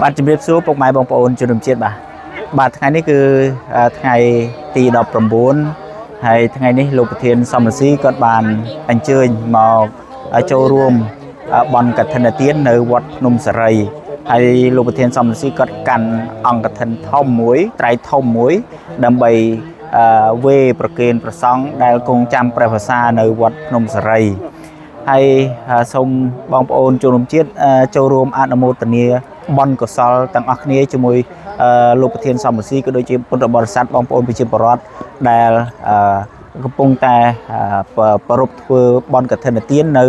បាទជំរាបសួរពុកម៉ែបងប្អូនជនរួមជាតិបាទថ្ងៃនេះគឺថ្ងៃទី19ហើយថ្ងៃនេះលោកប្រធានសំរងស៊ីគាត់បានអញ្ជើញមកចូលរួមបន់កឋិនទាននៅវត្តភ្នំសារីហើយលោកប្រធានសំរងស៊ីគាត់កាន់អង្គកឋិនធំមួយត្រៃធំមួយដើម្បីវេប្រគេនព្រះសង្ឃដែលគង់ចាំព្រះវស្សានៅវត្តភ្នំសារីហើយសូមបងប្អូនជនរួមជាតិចូលរួមអនុមោទនាបន់កុសលទាំងអស់គ្នាជាមួយលោកប្រធានសំរងស៊ីក៏ដូចជាពុទ្ធបរិស័ទបងប្អូនប្រជាពលរដ្ឋដែលកំពុងតែប្រពធ្វើបន់កឋិនទាននៅ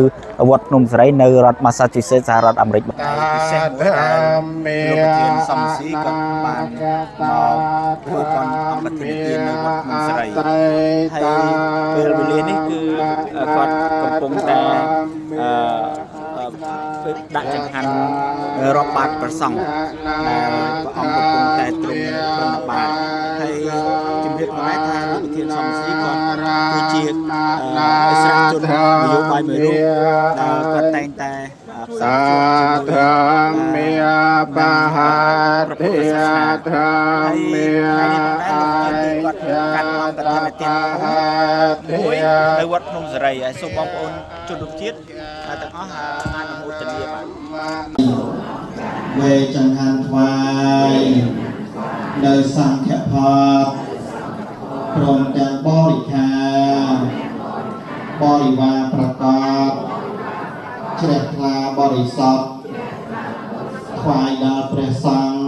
វត្តភ្នំសារីនៅរដ្ឋ Massachusetts សហរដ្ឋអាមេរិកពិសេសលោកប្រធានសំរងស៊ីក៏បានមកធ្វើបន់អង្គកឋិនទាននៅវត្តភ្នំសារីហើយពេលវេលានេះគឺគាត់កំពុងតែដាក់ចង្ហាន់រាប់បាតព្រះសង្ឃដែលព្រះអង្គកំពុងតែទ្រង់ប្រណិប័តហើយជំរាបមកថាលោកប្រធានសំរងស៊ីគាត់គឺជាអិសរាជជននយោបាយមួយរូបដែលគាត់តែងតែសាធម្មាបហតិធម្មាគាត់កាន់អង្គកឋិនទានមួយនៅវត្តភ្នំសារីហើយសូមបងប្អូនជនរួមជាតិទាំងអស់អនុមោទនាបាទវេចង្ហាន់ថ្វាយនៅសង្ឃផតព្រមទាំងបរិខាបរិវារប្រកបជ្រះថ្លាបរិសុទ្ធថ្វាយដល់ព្រះសង្ឃ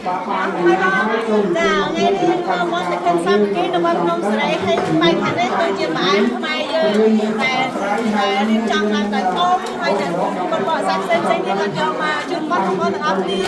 ចាថ្ងៃនេះខ្ញុំមកទៅកាន់សាមគ្គីនៅវត្តភ្នំសារីហើយបែបនេះគឺជាផ្អែមខ្មែរយើងតែរៀបចំឡើងដោយធំហើយតែបងប្អូនសាច់ផ្សេងៗទៀតក៏យកមកជូនបងប្អូនទាំងអស់គ្នា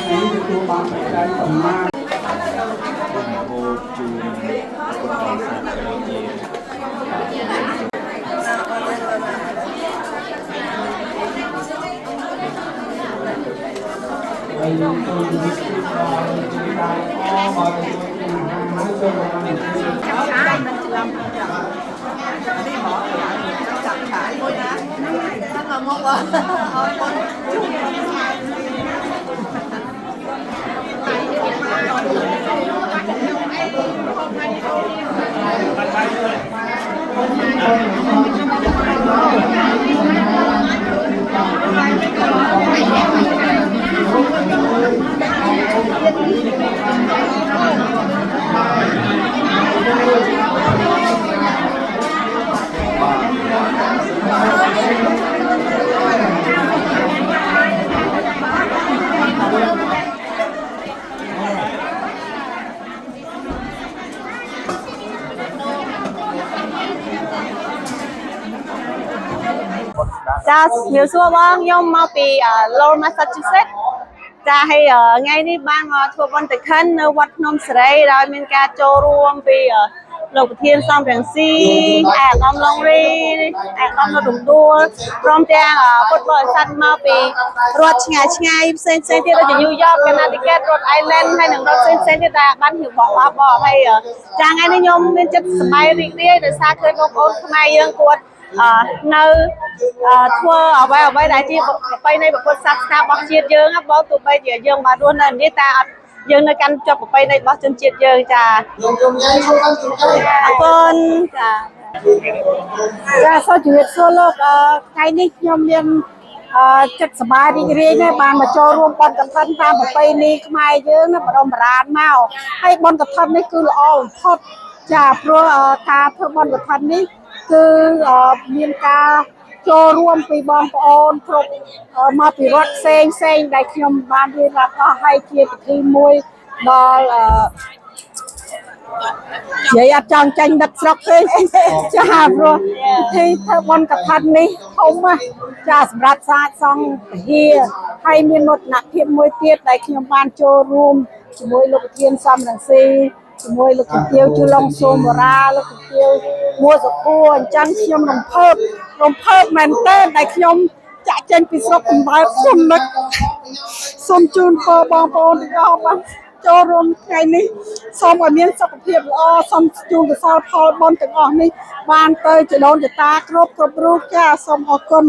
ចាជំរាបសួរបងខ្ញុំមកពី Lowell Massachusetts ចាហើយថ្ងៃនេះបានមកធ្វើបុណ្យកឋិននៅវត្តភ្នំសារីដោយមានការចូលរួមពីលោកប្រធានសំរងស៊ីអាដាមឡុងរីអាដាមនៅរំដួលព្រមទាំងពុទ្ធបរិស័ទមកពីរដ្ឋឆ្ងាយផ្សេងទៀតដូចជា New York Connecticut Rhode Island ហើយនិងរដ្ឋផ្សេងទៀតដែលបានហៅបបហើយចាថ្ងៃនេះខ្ញុំមានចិត្តសប្បាយរីករាយដោយសារឃើញបងប្អូនខ្មែរយើងគាត់នៅធ្វើអ្វីដែលជាប្រពៃណីពុទ្ធសាសនារបស់ជាតិយើងបងទោះបីជាយើងបានរស់នៅនេះតែអត់យើងនៅកាន់ជាប់ប្រពៃណីរបស់ជនជាតិយើងចាអរគុណចាសូមជម្រាបសួរលោកថ្ងៃនេះខ្ញុំមានចិត្តសប្បាយរីករាយណាស់បានមកចូលរួមបុណ្យកឋិនតាមប្រពៃណីខ្មែរយើងណាបរមរានមកហើយបុណ្យកឋិននេះគឺល្អបំផុតចាព្រោះការធ្វើបុណ្យកឋិននេះគឺមានការចូលរួមពីបងប្អូនគ្រប់មកពីរដ្ឋផ្សេងដែលខ្ញុំបានរៀបរាប់អស់ហើយជាពិធីមួយដល់និយាយអត់ចង់ចាញ់ដឹកស្រុកទេចាព្រោះពិធីធ្វើបុណ្យកឋិននេះធំណាស់ចាសម្រាប់សាសសង្ឃពហិហើយមានមោទនភាពមួយទៀតដែលខ្ញុំបានចូលរួមជាមួយលោកប្រធានសំរងស៊ីជាមួយលោកជំទាវជូឡុងសូមបរាលោកជំទាវមួសុខួរអញ្ចឹងខ្ញុំរំភើបមែនទែនដែលខ្ញុំចាក់ចេញពីស្រុកកំបោរខ្ញុំនឹកសូមជូនពរបងប្អូនទាំងអស់បានចូលរួមថ្ងៃនេះសូមឲ្យមានសុខភាពល្អសូមជូនកុសលផលបុណ្យទាំងអស់នេះបានទៅចដូនចតាគ្រប់រូបចាសូមអរគុណ